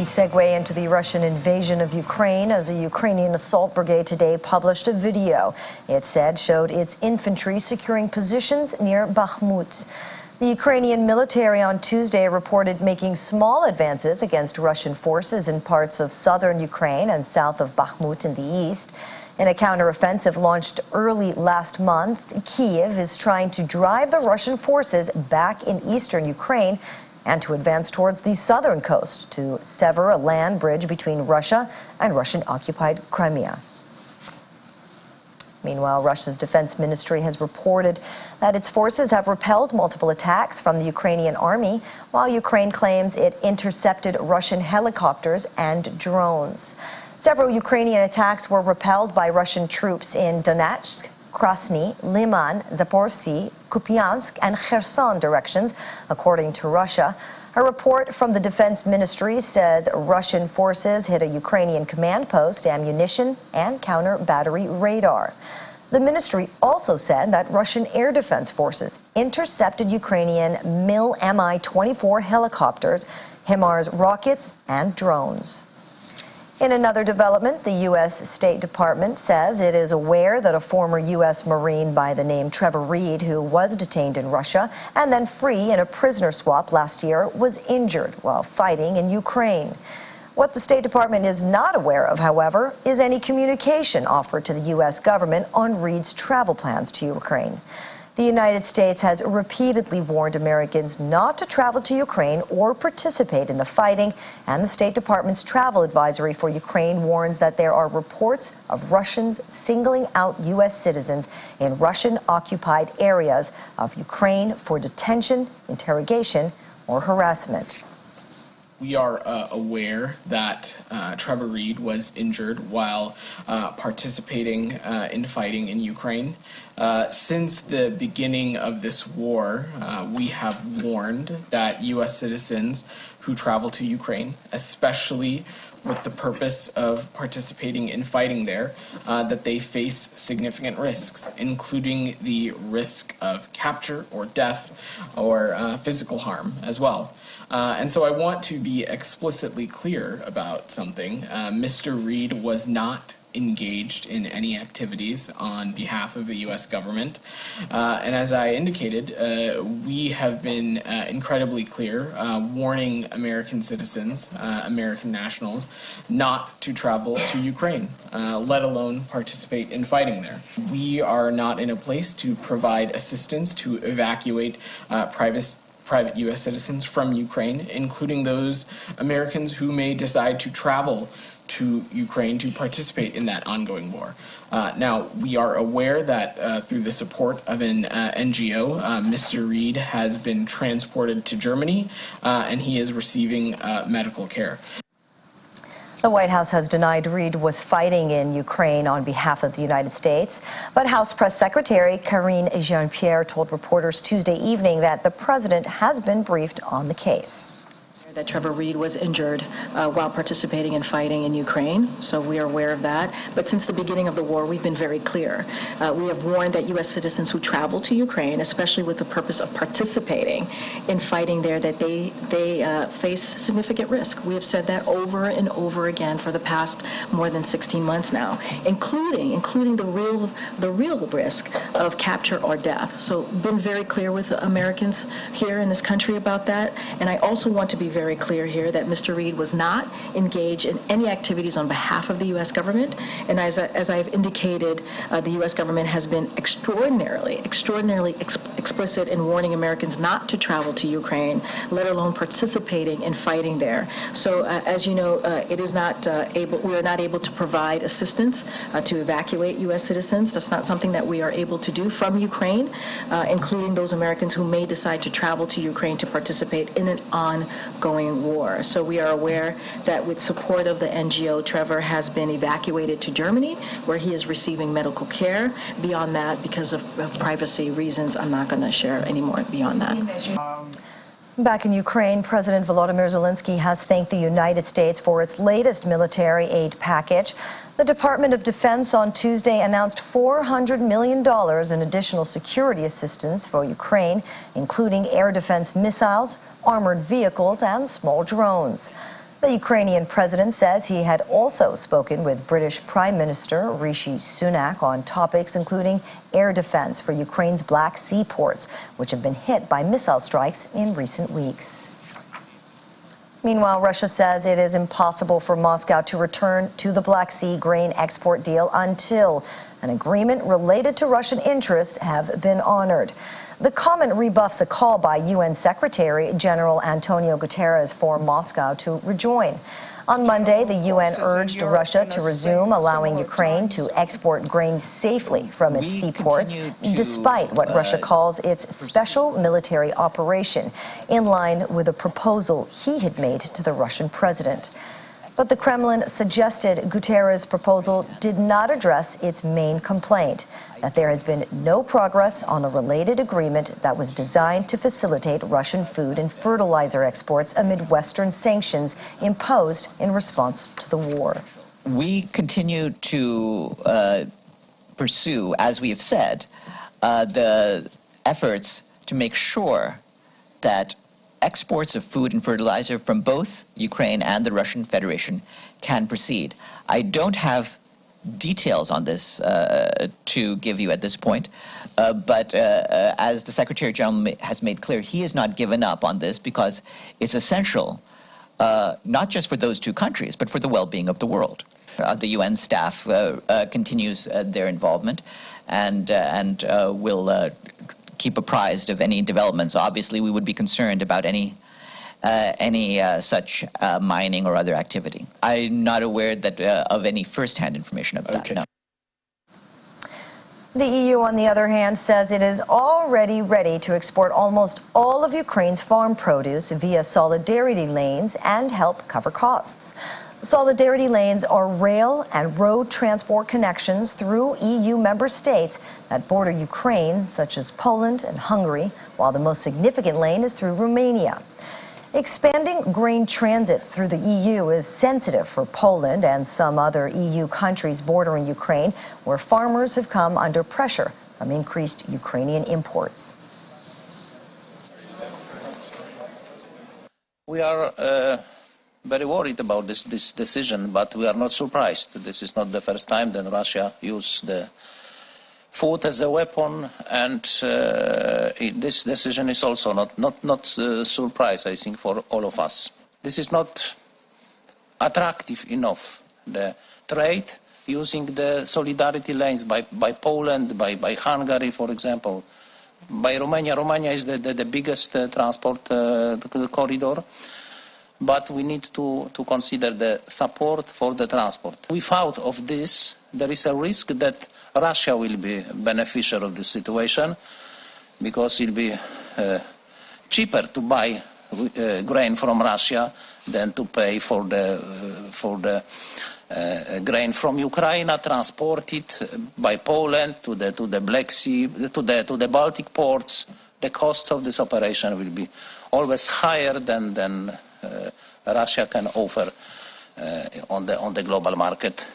segue into the Russian invasion of Ukraine as a Ukrainian assault brigade today published a video it said showed its infantry securing positions near Bakhmut. The Ukrainian military on Tuesday reported making small advances against Russian forces in parts of southern Ukraine and south of Bakhmut in the east. In a counteroffensive launched early last month, Kyiv is trying to drive the Russian forces back in eastern Ukraine and to advance towards the southern coast to sever a land bridge between Russia and Russian-occupied Crimea. Meanwhile, Russia's defense ministry has reported that its forces have repelled multiple attacks from the Ukrainian army, while Ukraine claims it intercepted Russian helicopters and drones. Several Ukrainian attacks were repelled by Russian troops in Donetsk, Krasny, Liman, Zaporizhzhia, Kupiansk, and Kherson directions, according to Russia. A report from the defense ministry says Russian forces hit a Ukrainian command post, ammunition, and counter-battery radar. The ministry also said that Russian air defense forces intercepted Ukrainian Mi-24 helicopters, HIMARS rockets, and drones. In another development, the U.S. State Department says it is aware that a former U.S. Marine by the name Trevor Reed, who was detained in Russia and then free in a prisoner swap last year, was injured while fighting in Ukraine. What the State Department is not aware of, however, is any communication offered to the U.S. government on Reed's travel plans to Ukraine. The United States has repeatedly warned Americans not to travel to Ukraine or participate in the fighting, and the State Department's travel advisory for Ukraine warns that there are reports of Russians singling out U.S. citizens in Russian-occupied areas of Ukraine for detention, interrogation, or harassment. We are aware that Trevor Reed was injured while participating in fighting in Ukraine. Since the beginning of this war, we have warned that U.S. citizens who travel to Ukraine, especially with the purpose of participating in fighting there, that they face significant risks, including the risk of capture or death or physical harm as well. And so I want to be explicitly clear about something. Mr. Reed was not engaged in any activities on behalf of the U.S. government. And as I indicated, we have been incredibly clear, warning American citizens, American nationals, not to travel to Ukraine, let alone participate in fighting there. We are not in a place to provide assistance to evacuate private U.S. citizens from Ukraine, including those Americans who may decide to travel to Ukraine to participate in that ongoing war. Now, we are aware that through the support of an NGO, Mr. Reed has been transported to Germany, and he is receiving medical care. The White House has denied Reed was fighting in Ukraine on behalf of the United States, but House Press Secretary Karine Jean-Pierre told reporters Tuesday evening that the president has been briefed on the case. That Trevor Reed was injured while participating in fighting in Ukraine, so we are aware of that. But since the beginning of the war, we've been very clear. We have warned that U.S. citizens who travel to Ukraine, especially with the purpose of participating in fighting there, that they face significant risk. We have said that over and over again for the past more than 16 months now, including the real risk of capture or death. So been very clear with Americans here in this country about that. And I also want to be very clear here that Mr. Reed was not engaged in any activities on behalf of the U.S. government. And as I've indicated, the U.S. government has been extraordinarily explicit in warning Americans not to travel to Ukraine, let alone participating in fighting there. So as you know, we are not able to provide assistance to evacuate U.S. citizens. That's not something that we are able to do from Ukraine, including those Americans who may decide to travel to Ukraine to participate in an ongoing war. So we are aware that with support of the NGO, Trevor has been evacuated to Germany, where he is receiving medical care. Beyond that, because of privacy reasons, I'm not going to share any more beyond that. Back in Ukraine, President Volodymyr Zelensky has thanked the United States for its latest military aid package. The Department of Defense on Tuesday announced $400 million in additional security assistance for Ukraine, including air defense missiles, armored vehicles, and small drones. The Ukrainian president says he had also spoken with British Prime Minister Rishi Sunak on topics including air defense for Ukraine's Black Sea ports, which have been hit by missile strikes in recent weeks. Meanwhile, Russia says it is impossible for Moscow to return to the Black Sea grain export deal until an agreement related to Russian interests have been honored. The comment rebuffs a call by UN Secretary General Antonio Guterres for Moscow to rejoin. On Monday, the UN urged Russia to resume allowing Ukraine to export grain safely from its seaports, despite what Russia calls its special military operation, in line with a proposal he had made to the Russian president. But the Kremlin suggested Guterres' proposal did not address its main complaint, that there has been no progress on a related agreement that was designed to facilitate Russian food and fertilizer exports amid Western sanctions imposed in response to the war. We continue to pursue, as we have said, the efforts to make sure that exports of food and fertilizer from both Ukraine and the Russian Federation can proceed. I don't have details on this to give you at this point, but as the Secretary General has made clear, he has not given up on this because it's essential, not just for those two countries, but for the well-being of the world. The UN staff continues their involvement and will keep apprised of any developments. Obviously, we would be concerned about any such mining or other activity. I'm not aware that of any first-hand information of that. Okay. No. The EU, on the other hand, says it is already ready to export almost all of Ukraine's farm produce via solidarity lanes and help cover costs. Solidarity lanes are rail and road transport connections through EU member states that border Ukraine, such as Poland and Hungary, while the most significant lane is through Romania. Expanding grain transit through the EU is sensitive for Poland and some other EU countries bordering Ukraine, where farmers have come under pressure from increased Ukrainian imports. We are very worried about this decision, but we are not surprised. This is not the first time that Russia used the food as a weapon, and this decision is also not surprise, I think, for all of us. This is not attractive enough. The trade using the solidarity lanes by Poland, by Hungary, for example, by Romania. Romania is the biggest transport corridor. But we need to consider the support for the transport. Without of this, there is a risk that Russia will be beneficiary of this situation, because it will be cheaper to buy grain from Russia than to pay for the grain from Ukraine, transported by Poland to the Black Sea, to the Baltic ports. The cost of this operation will be always higher than Russia can offer on the global market.